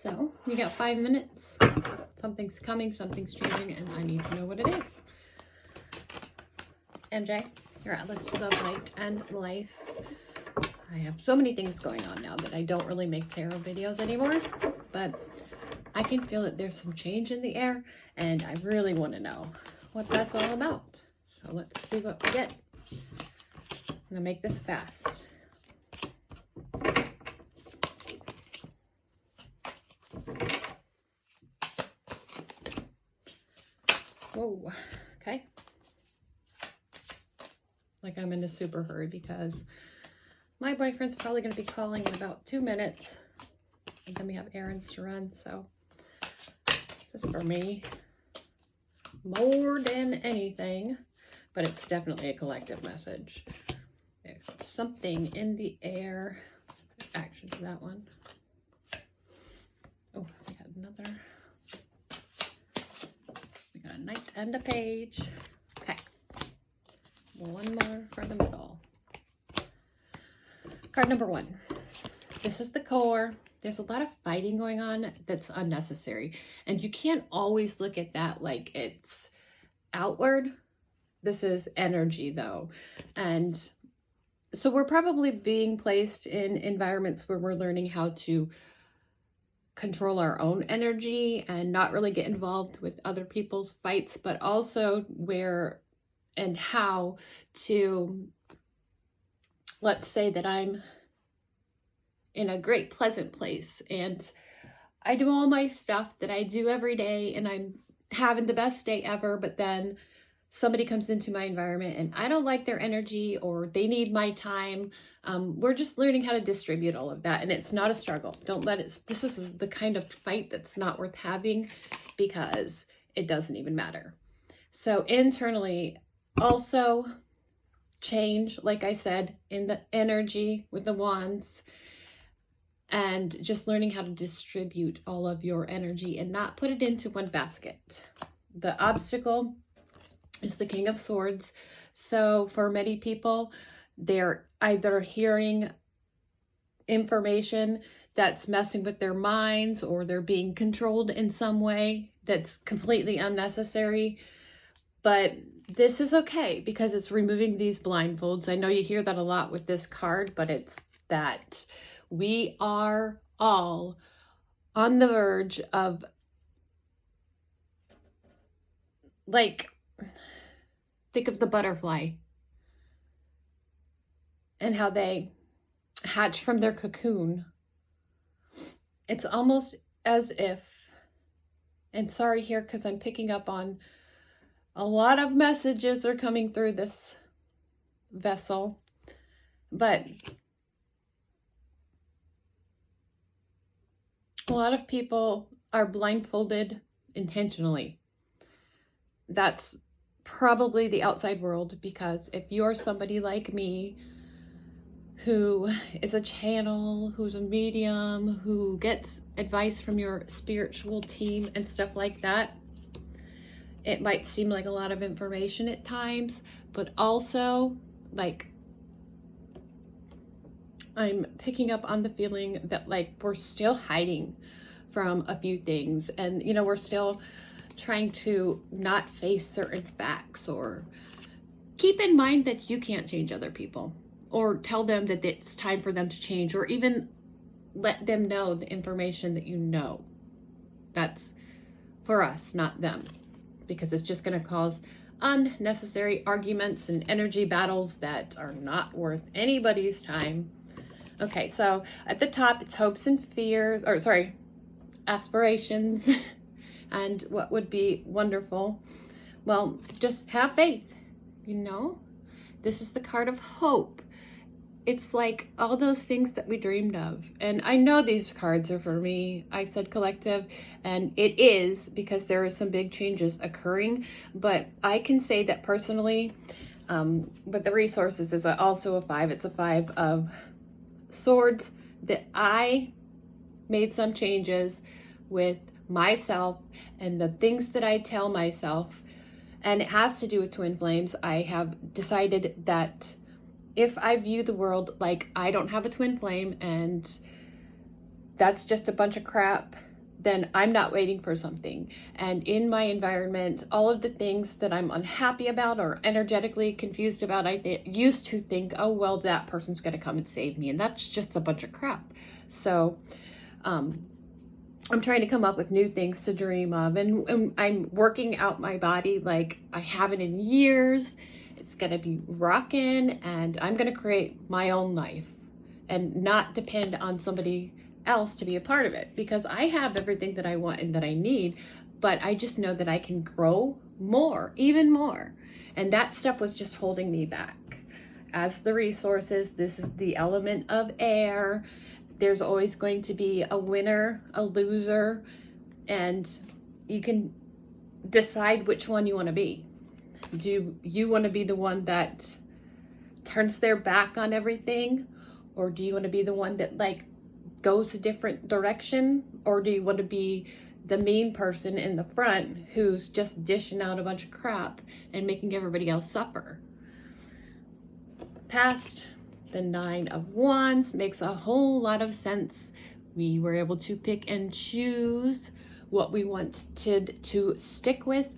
So you got 5 minutes. Something's coming, something's changing, and I need to know what it is. MJ, your Atlas to Love, Light, and Life. I have so many things going on now that I don't really make tarot videos anymore, but I can feel that there's some change in the air, and I really want to know what that's all about. So let's see what we get. I'm going to make this fast. Whoa, okay. Like I'm in a super hurry because my boyfriend's probably going to be calling in about 2 minutes. And then we have errands to run, so this is for me more than anything, but it's definitely a collective message. There's something in the air. Let's put action to that one. Oh, we got another. We got a knight and a page. Okay. One more for the middle. Card number 1. This is the core. There's a lot of fighting going on that's unnecessary. And you can't always look at that like it's outward. This is energy though. And so we're probably being placed in environments where we're learning how to control our own energy and not really get involved with other people's fights, but also where and how to, let's say that I'm in a great pleasant place and I do all my stuff that I do every day and I'm having the best day ever, but then somebody comes into my environment and I don't like their energy or they need my time. We're just learning how to distribute all of that, and it's not a struggle. Don't let it, this is the kind of fight that's not worth having because it doesn't even matter. So internally also change, like I said, in the energy with the wands, and just learning how to distribute all of your energy and not put it into one basket. The obstacle is the King of Swords. So for many people, they're either hearing information that's messing with their minds or they're being controlled in some way that's completely unnecessary. But this is okay because it's removing these blindfolds. I know you hear that a lot with this card, but it's that we are all on the verge of, like, think of the butterfly and how they hatch from their cocoon. It's almost as if, and sorry here because I'm picking up on a lot of messages are coming through this vessel, but a lot of people are blindfolded intentionally. That's probably the outside world, because if you're somebody like me who is a channel, who's a medium, who gets advice from your spiritual team and stuff like that, it might seem like a lot of information at times, but also, like, I'm picking up on the feeling that, like, we're still hiding from a few things, and, you know, we're still trying to not face certain facts, or keep in mind that you can't change other people, or tell them that it's time for them to change, or even let them know the information that you know. That's for us, not them, because it's just going to cause unnecessary arguments and energy battles that are not worth anybody's time. Okay, so at the top, it's hopes and fears, or sorry, aspirations, and what would be wonderful. Well, just have faith, you know? This is the card of hope. It's like all those things that we dreamed of. And I know these cards are for me. I said collective, and it is because there are some big changes occurring. But I can say that personally, with the resources is also a 5. It's a 5 of Swords, that I made some changes with myself and the things that I tell myself, and it has to do with twin flames. I have decided that if I view the world like I don't have a twin flame and that's just a bunch of crap, then I'm not waiting for something. And in my environment, all of the things that I'm unhappy about or energetically confused about, I used to think, oh, well, that person's going to come and save me. And that's just a bunch of crap. So I'm trying to come up with new things to dream of. And I'm working out my body like I haven't in years. It's going to be rocking, and I'm going to create my own life and not depend on somebody else to be a part of it, because I have everything that I want and that I need, but I just know that I can grow more, even more. And that stuff was just holding me back. As the resources, this is the element of air. There's always going to be a winner, a loser, and you can decide which one you want to be. Do you want to be the one that turns their back on everything? Or do you want to be the one that like goes a different direction? Or do you want to be the mean person in the front who's just dishing out a bunch of crap and making everybody else suffer? Past the 9 of Wands makes a whole lot of sense. We were able to pick and choose what we wanted to stick with,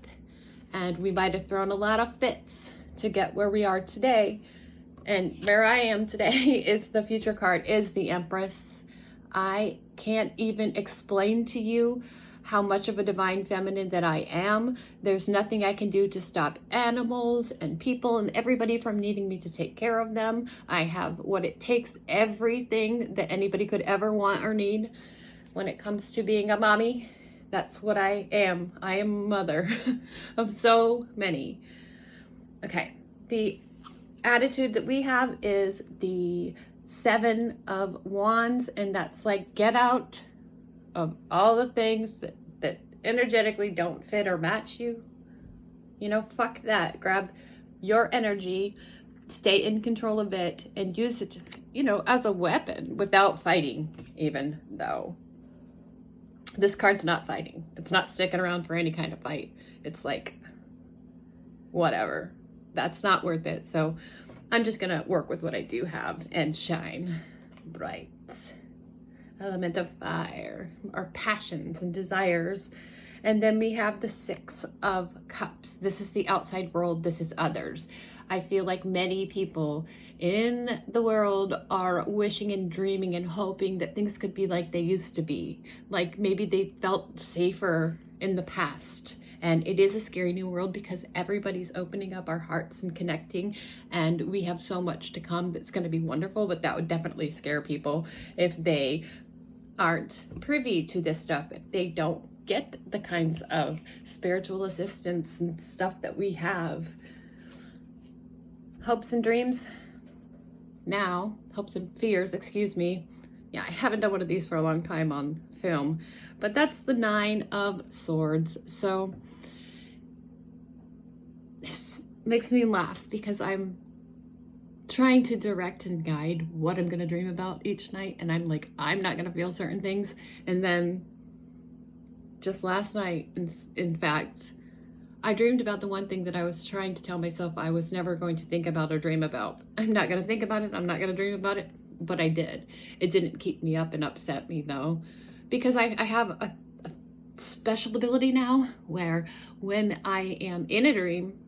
and we might have thrown a lot of fits to get where we are today. And where I am today is the future card, is the Empress. I can't even explain to you how much of a divine feminine that I am. There's nothing I can do to stop animals and people and everybody from needing me to take care of them. I have what it takes, everything that anybody could ever want or need when it comes to being a mommy. That's what I am. I am a mother of so many. Okay, the attitude that we have is the 7 of Wands, and that's like, get out of all the things that energetically don't fit or match you. You know, fuck that. Grab your energy, stay in control of it, and use it, you know, as a weapon without fighting, even though this card's not fighting. It's not sticking around for any kind of fight. It's like, whatever. That's not worth it. So I'm just going to work with what I do have and shine bright. Element of fire, our passions and desires. And then we have the 6 of Cups. This is the outside world. This is others. I feel like many people in the world are wishing and dreaming and hoping that things could be like they used to be. Like maybe they felt safer in the past. And it is a scary new world because everybody's opening up our hearts and connecting, and we have so much to come that's going to be wonderful, but that would definitely scare people if they aren't privy to this stuff, if they don't get the kinds of spiritual assistance and stuff that we have. Hopes and dreams now, hopes and fears, excuse me. Yeah, I haven't done one of these for a long time on film, but that's the 9 of Swords. So this makes me laugh because I'm trying to direct and guide what I'm going to dream about each night. And I'm like, I'm not going to feel certain things. And then just last night, in fact, I dreamed about the one thing that I was trying to tell myself I was never going to think about or dream about. I'm not going to think about it. I'm not going to dream about it. But I did. It didn't keep me up and upset me though, because I have a special ability now where when I am in a dream,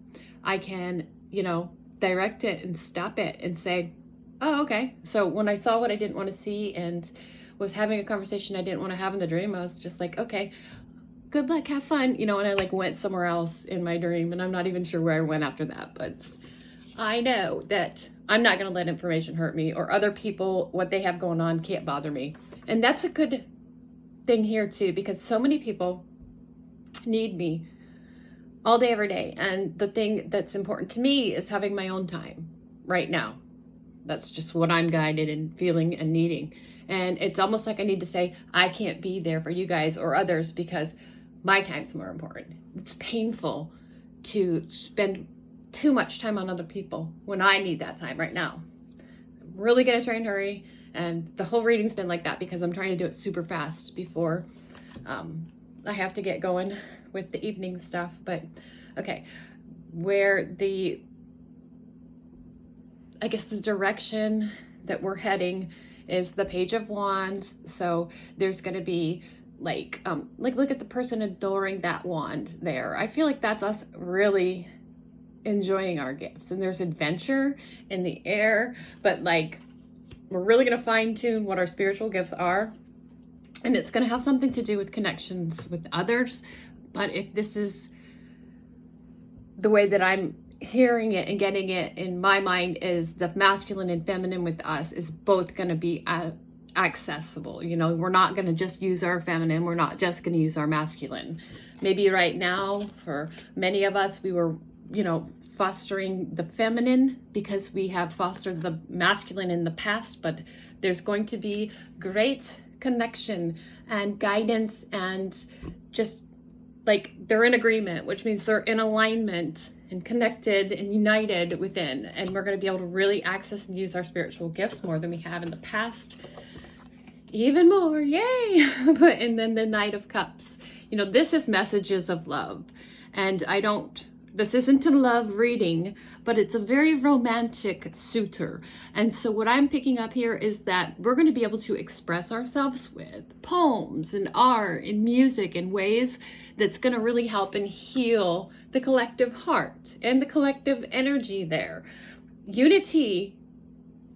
I can, you know, direct it and stop it and say, oh, okay. So when I saw what I didn't want to see and was having a conversation I didn't want to have in the dream, I was just like, okay, good luck, have fun, you know, and I like went somewhere else in my dream, and I'm not even sure where I went after that, but I know that I'm not going to let information hurt me, or other people, what they have going on can't bother me. And that's a good thing here too, because so many people need me all day, every day. And the thing that's important to me is having my own time right now. That's just what I'm guided and feeling and needing. And it's almost like I need to say, I can't be there for you guys or others because my time's more important. It's painful to spend too much time on other people when I need that time right now. I'm really gonna try and hurry. And the whole reading's been like that because I'm trying to do it super fast before I have to get going with the evening stuff. But okay, where I guess the direction that we're heading is the Page of Wands. So there's going to be like look at the person adoring that wand there. I feel like that's us really enjoying our gifts, and there's adventure in the air, but like we're really going to fine tune what our spiritual gifts are, and it's going to have something to do with connections with others. But if this is the way that I'm hearing it and getting it in my mind, is the masculine and feminine with us is both going to be accessible. You know, we're not going to just use our feminine. We're not just going to use our masculine. Maybe right now, for many of us, we were, you know, fostering the feminine because we have fostered the masculine in the past, but there's going to be great connection and guidance, and just like they're in agreement, which means they're in alignment and connected and united within. And we're going to be able to really access and use our spiritual gifts more than we have in the past. Even more, yay! And then the Knight of Cups. You know, this is messages of love. And this isn't a love reading, but it's a very romantic suitor. And so what I'm picking up here is that we're going to be able to express ourselves with poems and art and music in ways that's going to really help and heal the collective heart and the collective energy there. Unity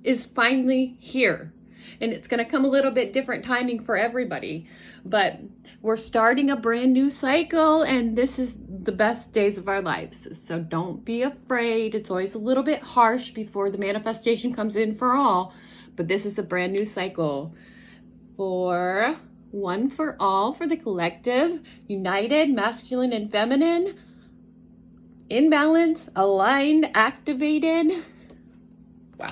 is finally here, and it's going to come a little bit different timing for everybody, but we're starting a brand new cycle, and this is the best days of our lives. So don't be afraid. It's always a little bit harsh before the manifestation comes in for all, but this is a brand new cycle for one for all, for the collective, united, masculine and feminine, in balance, aligned, activated. Wow.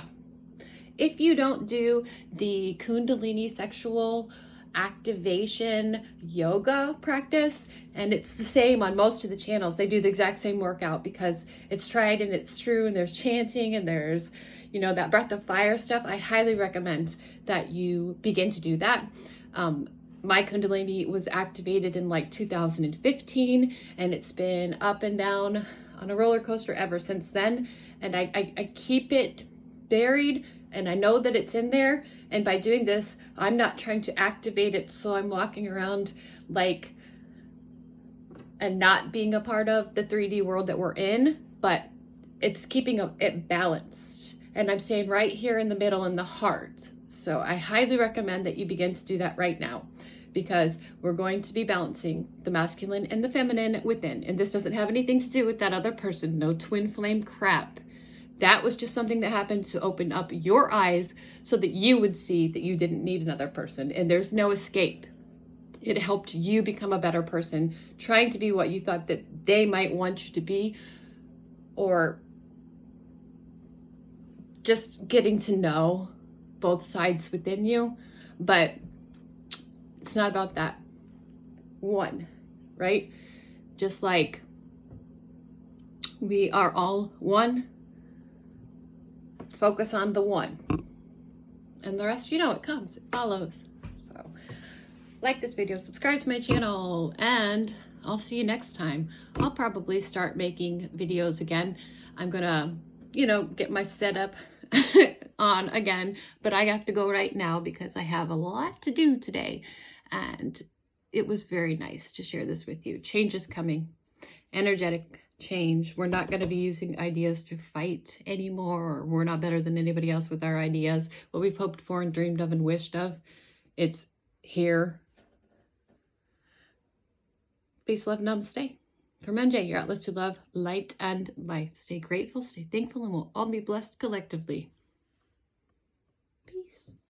If you don't do the Kundalini sexual activation yoga practice, and it's the same on most of the channels, they do the exact same workout because it's tried and it's true, and there's chanting and there's, you know, that breath of fire stuff. I highly recommend that you begin to do that. My Kundalini was activated in like 2015, and it's been up and down on a roller coaster ever since then, and I keep it buried, and I know that it's in there. And by doing this, I'm not trying to activate it so I'm walking around like and not being a part of the 3D world that we're in, but it's keeping it balanced. And I'm staying right here in the middle in the heart. So I highly recommend that you begin to do that right now, because we're going to be balancing the masculine and the feminine within. And this doesn't have anything to do with that other person. No twin flame crap. That was just something that happened to open up your eyes so that you would see that you didn't need another person. And there's no escape. It helped you become a better person, trying to be what you thought that they might want you to be, or just getting to know both sides within you. But it's not about that one, right? Just like we are all one. Focus on the one, and the rest, you know, it comes, it follows. So like this video, subscribe to my channel, and I'll see you next time. I'll probably start making videos again. I'm gonna, you know, get my setup on again, but I have to go right now because I have a lot to do today, and it was very nice to share this with you. Change is coming, energetic change. We're not going to be using ideas to fight anymore, or we're not better than anybody else with our ideas. What we've hoped for and dreamed of and wished of, it's here. Peace, love, namaste. From MJ, your Atlas to love, light, and life. Stay grateful, stay thankful, and we'll all be blessed collectively.